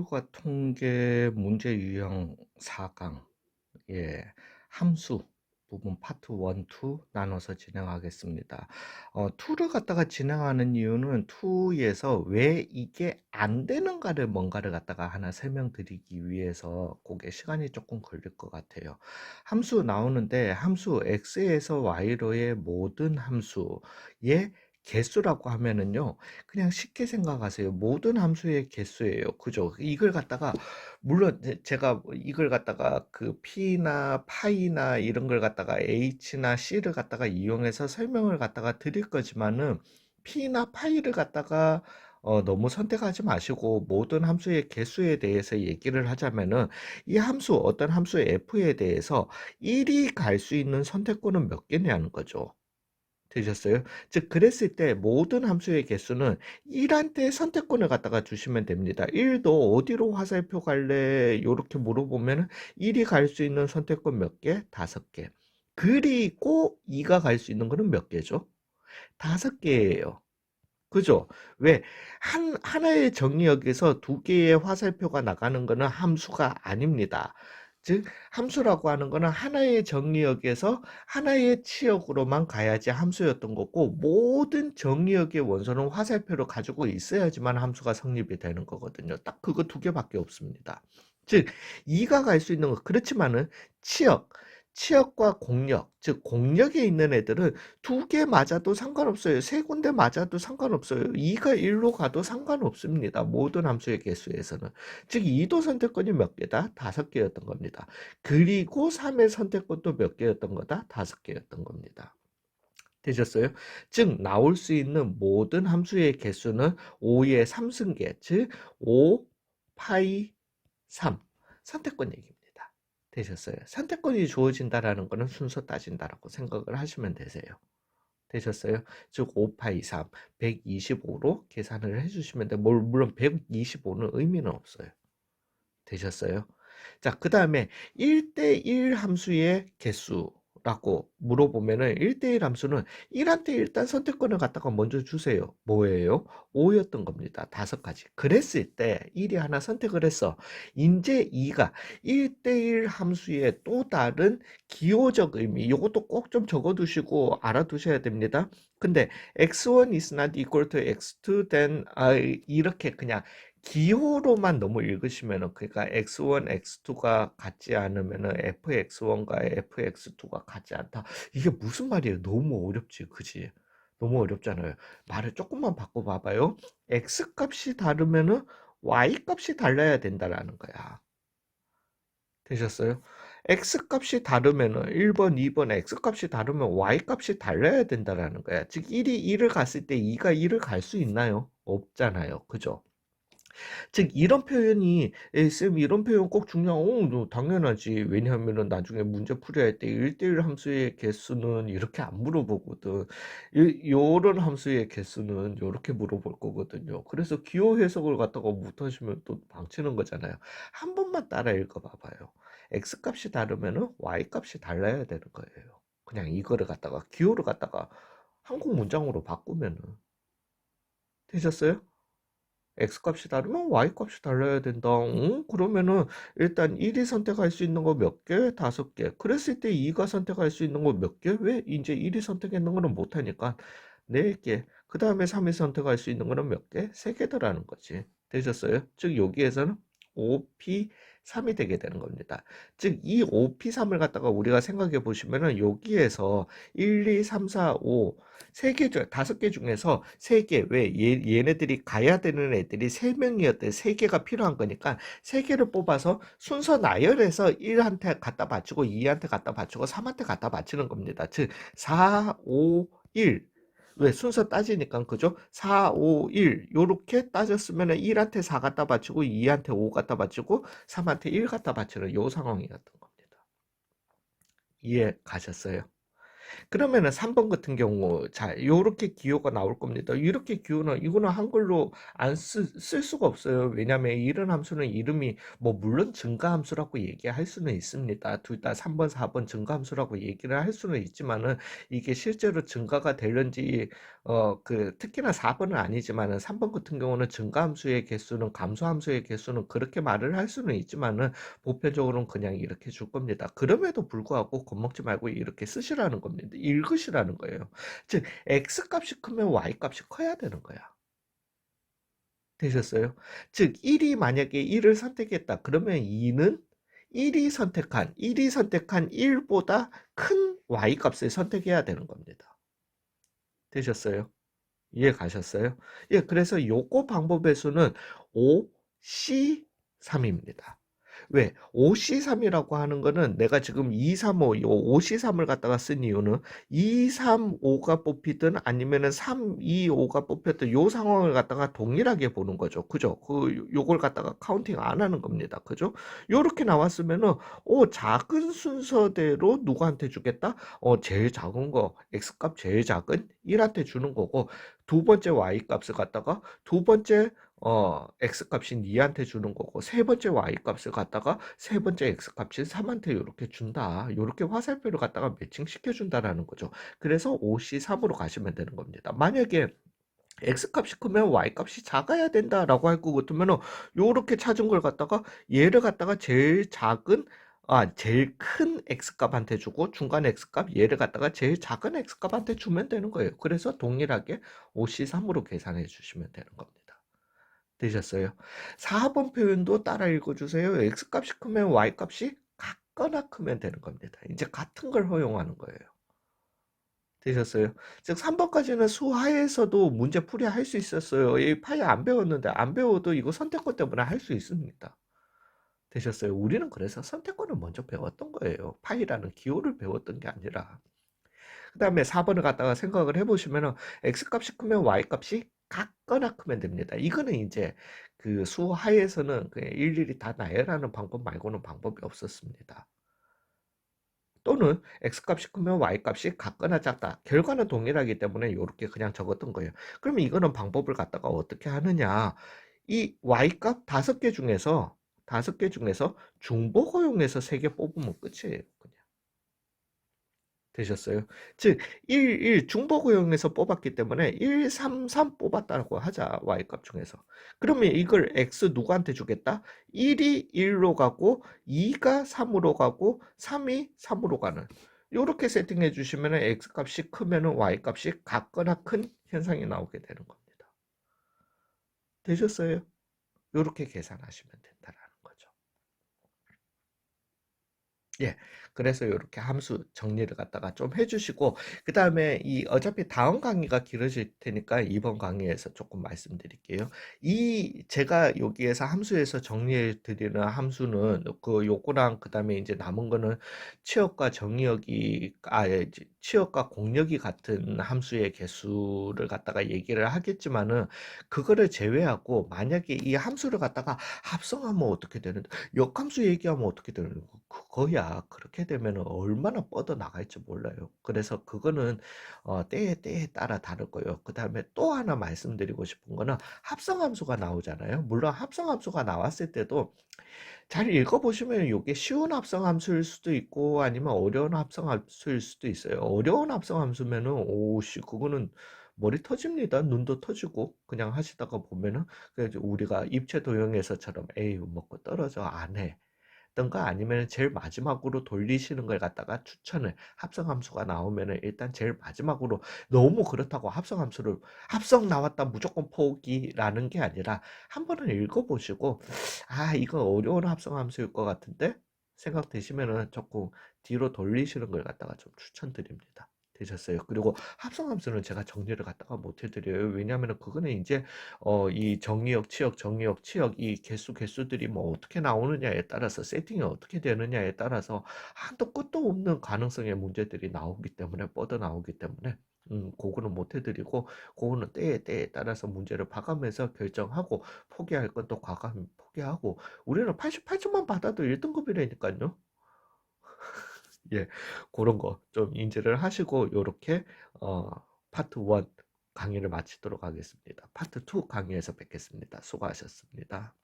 수학과 통계 문제 유형 4강, 예, 함수 부분 파트 1, 2 나눠서 진행하겠습니다. 2를 갖다가 진행하는 이유는 2에서 왜 이게 안 되는가를 뭔가를 갖다가 하나 설명드리기 위해서 그게 시간이 조금 걸릴 것 같아요. 함수 나오는데 함수 x에서 y로의 모든 함수의 개수라고 하면은요, 그냥 쉽게 생각하세요. 모든 함수의 개수예요. 그죠? 이걸 갖다가 물론 제가 뭐 이걸 갖다가 그 P나 파이나 이런 걸 갖다가 H나 C를 갖다가 이용해서 설명을 갖다가 드릴 거지만은 P나 파이를 갖다가 너무 선택하지 마시고 모든 함수의 개수에 대해서 얘기를 하자면은 이 함수 어떤 함수 F에 대해서 1이 갈 수 있는 선택권은 몇 개냐는 거죠. 되셨어요? 즉 그랬을 때 모든 함수의 개수는 1한테 선택권을 갖다가 주시면 됩니다. 1도 어디로 화살표 갈래? 요렇게 물어보면 1이 갈 수 있는 선택권 몇 개? 5개. 그리고 2가 갈 수 있는 거는 몇 개죠? 5개예요. 그죠? 왜? 하나의 정의역에서 두 개의 화살표가 나가는 거는 함수가 아닙니다. 즉, 함수라고 하는 거는 하나의 정의역에서 하나의 치역으로만 가야지 함수였던 거고, 모든 정의역의 원소는 화살표를 가지고 있어야지만 함수가 성립이 되는 거거든요. 딱 그거 두 개밖에 없습니다. 즉, 2가 갈 수 있는 거, 그렇지만은 치역, 치역과 공역, 즉 공역에 있는 애들은 두 개 맞아도 상관없어요. 세 군데 맞아도 상관없어요. 2가 1로 가도 상관없습니다. 모든 함수의 개수에서는. 즉 2도 선택권이 몇 개다? 5개였던 겁니다. 그리고 3의 선택권도 몇 개였던 거다? 5개였던 겁니다. 되셨어요? 즉 나올 수 있는 모든 함수의 개수는 5의 3승계, 즉 5, 파이, 3. 선택권 얘기입니다. 되셨어요? 선택권이 주어진다라는 거는 순서 따진다라고 생각을 하시면 되세요. 되셨어요? 즉 5파이 3, 125로 계산을 해주시면 돼. 물론 125는 의미는 없어요. 되셨어요? 자, 그 다음에 1대1 함수의 개수라고 물어보면은 1대1 함수는 1한테 일단 선택권을 갖다가 먼저 주세요. 뭐예요? 5였던 겁니다. 5가지. 그랬을 때 1이 하나 선택을 했어. 이제 2가 1대1 함수의 또 다른 기호적 의미, 이것도 꼭 좀 적어두시고 알아두셔야 됩니다. 근데 x1 is not equal to x2 then 이렇게 그냥 기호로만 너무 읽으시면은 그러니까 x1, x2가 같지 않으면은 fx1과 fx2가 같지 않다. 이게 무슨 말이에요? 너무 어렵지, 그지? 너무 어렵잖아요. 말을 조금만 바꿔 봐봐요. x 값이 다르면은 y 값이 달라야 된다라는 거야. 되셨어요? x 값이 다르면은 1번, 2번 x 값이 다르면 y 값이 달라야 된다라는 거야. 즉 1이 1을 갔을 때 2가 1을 갈 수 있나요? 없잖아요. 그죠? 즉 이런 표현이 쌤 이런 표현 꼭 당연하지. 왜냐하면은 나중에 문제 풀이할 때 1대1 함수의 개수는 이렇게 안 물어보거든. 요런 함수의 개수는 요렇게 물어볼 거거든요. 그래서 기호 해석을 갖다가 못하시면 또 망치는 거잖아요. 한 번만 따라 읽어봐봐요. x 값이 다르면은 y 값이 달라야 되는 거예요. 그냥 이거를 갖다가 기호를 갖다가 한국 문장으로 바꾸면은 되셨어요? X값이 다르면 Y값이 달라야 된다. 응? 그러면은 일단 1이 선택할 수 있는 거 몇 개? 5개. 그랬을 때 2가 선택할 수 있는 거 몇 개? 왜? 이제 1이 선택했는 거는 못하니까 4개. 그 다음에 3이 선택할 수 있는 거는 몇 개? 3개더라는 거지. 되셨어요? 즉 여기에서는 5P3이 되게 되는 겁니다. 즉 이 5P3을 갖다가 우리가 생각해 보시면은 여기에서 1, 2, 3, 4, 5 5개 중에서 3개, 왜? 얘네들이 가야 되는 애들이 3명이었대. 3개가 필요한 거니까 3개를 뽑아서 순서 나열해서 1한테 갖다 바치고 2한테 갖다 바치고 3한테 갖다 바치는 겁니다. 즉, 4, 5, 1. 왜? 순서 따지니까, 그죠? 4, 5, 1. 요렇게 따졌으면 1한테 4 갖다 바치고 2한테 5 갖다 바치고 3한테 1 갖다 바치는 요 상황이었던 겁니다. 이해 가셨어요? 그러면은 3번 같은 경우 자 요렇게 기호가 나올 겁니다. 이렇게 기호는 이거는 한글로 안 쓸 수가 없어요. 왜냐하면 이런 함수는 이름이 뭐 물론 증가함수라고 얘기할 수는 있습니다. 둘 다 3 번, 4번 증가함수라고 얘기를 할 수는 있지만은 이게 실제로 증가가 되는지 특히나 4 번은 아니지만은 3번 같은 경우는 증가함수의 개수는 감소함수의 개수는 그렇게 말을 할 수는 있지만은 보편적으로는 그냥 이렇게 줄 겁니다. 그럼에도 불구하고 겁먹지 말고 이렇게 쓰시라는 겁니다. 읽으시라는 거예요. 즉 x 값이 크면 y 값이 커야 되는 거야. 되셨어요? 즉 1이 만약에 1을 선택했다. 그러면 2는 1이 선택한 1보다 큰 y 값을 선택해야 되는 겁니다. 되셨어요? 이해 가셨어요? 예, 그래서 요거 방법의 수는 5C3입니다. 왜? 5C3이라고 하는 거는 내가 지금 235, 요 5C3을 갖다가 쓴 이유는 235가 뽑히든 아니면은 325가 뽑혔든 요 상황을 갖다가 동일하게 보는 거죠. 그죠? 요걸 갖다가 카운팅 안 하는 겁니다. 그죠? 요렇게 나왔으면은, 작은 순서대로 누구한테 주겠다? 제일 작은 거, X값 제일 작은 1한테 주는 거고, 두 번째 y 값을 갖다가 두 번째 x 값인 2한테 주는 거고 세 번째 y 값을 갖다가 세 번째 x 값인 3한테 이렇게 준다. 이렇게 화살표를 갖다가 매칭시켜 준다라는 거죠. 그래서 5C3으로 가시면 되는 겁니다. 만약에 x 값이 크면 y 값이 작아야 된다라고 할 것 같으면은 요렇게 찾은 걸 갖다가 얘를 갖다가 제일 큰 x 값한테 주고 중간 x 값 얘를 갖다가 제일 작은 x 값한테 주면 되는 거예요. 그래서 동일하게 5C3으로 계산해 주시면 되는 겁니다. 되셨어요? 4번 표현도 따라 읽어주세요. x 값이 크면 y 값이 같거나 크면 되는 겁니다. 이제 같은 걸 허용하는 거예요. 되셨어요? 즉 3번까지는 수하에서도 문제 풀이 할 수 있었어요. 이 파이 안 배웠는데 안 배워도 이거 선택권 때문에 할 수 있습니다. 되셨어요? 우리는 그래서 선택권을 먼저 배웠던 거예요. 파이라는 기호를 배웠던 게 아니라. 그 다음에 4번을 갖다가 생각을 해보시면은 x값이 크면 y값이 같거나 크면 됩니다. 이거는 이제 그 수하에서는 그냥 일일이 다 나열하는 방법 말고는 방법이 없었습니다. 또는 x값이 크면 y값이 같거나 작다. 결과는 동일하기 때문에 이렇게 그냥 적었던 거예요. 그러면 이거는 방법을 갖다가 어떻게 하느냐. 이 y값 5개 중에서 중복허용해서 3개 뽑으면 끝이에요. 그냥. 되셨어요? 즉, 중복허용해서 뽑았기 때문에 1, 3, 3 뽑았다고 하자. y값 중에서. 그러면 이걸 x 누구한테 주겠다? 1이 1로 가고 2가 3으로 가고 3이 3으로 가는. 요렇게 세팅해 주시면 x값이 크면 y값이 같거나 큰 현상이 나오게 되는 겁니다. 되셨어요? 요렇게 계산하시면 된다라는 거죠. 예. 그래서 요렇게 함수 정리를 갖다가 좀 해주시고, 그 다음에 어차피 다음 강의가 길어질 테니까 이번 강의에서 조금 말씀드릴게요. 제가 여기에서 함수에서 정리해 드리는 함수는 요거랑 그 다음에 이제 남은 거는 치역과 공역이 같은 함수의 개수를 갖다가 얘기를 하겠지만은, 그거를 제외하고 만약에 이 함수를 갖다가 합성하면 어떻게 되는, 역함수 얘기하면 어떻게 되는 그거야. 그렇게 되면 얼마나 뻗어 나갈지 몰라요. 그래서 그거는 때에 따라 다를 거예요. 그 다음에 또 하나 말씀드리고 싶은 거는 합성함수가 나오잖아요. 물론 합성함수가 나왔을 때도 잘 읽어보시면 이게 쉬운 합성함수일 수도 있고 아니면 어려운 합성함수일 수도 있어요. 어려운 합성함수면은 오씨 그거는 머리 터집니다. 눈도 터지고 그냥 하시다가 보면은 그래서 우리가 입체 도형에서처럼 에이 먹고 떨어져 안 해. 던가 아니면 제일 마지막으로 돌리시는 걸 갖다가 추천을 합성함수가 나오면은 일단 제일 마지막으로 너무 그렇다고 합성 나왔다 무조건 포기라는 게 아니라 한 번은 읽어보시고 이거 어려운 합성함수일 것 같은데 생각되시면은 조금 뒤로 돌리시는 걸 갖다가 좀 추천드립니다. 되셨어요. 그리고 합성함수는 제가 정리를 갖다가 못 해드려요. 왜냐하면 그거는 이제 이 정의역, 치역 이 개수들이 뭐 어떻게 나오느냐에 따라서 세팅이 어떻게 되느냐에 따라서 한도 끝도 없는 가능성의 문제들이 나오기 때문에 뻗어 나오기 때문에 그거는 못 해드리고 그거는 때에 따라서 문제를 봐가면서 결정하고 포기할 건 또 과감히 포기하고 우리는 88점만 받아도 1등급이라니까요. 예, 그런 거 좀 인지를 하시고 요렇게 어, 파트 1 강의를 마치도록 하겠습니다. 파트 2 강의에서 뵙겠습니다. 수고하셨습니다.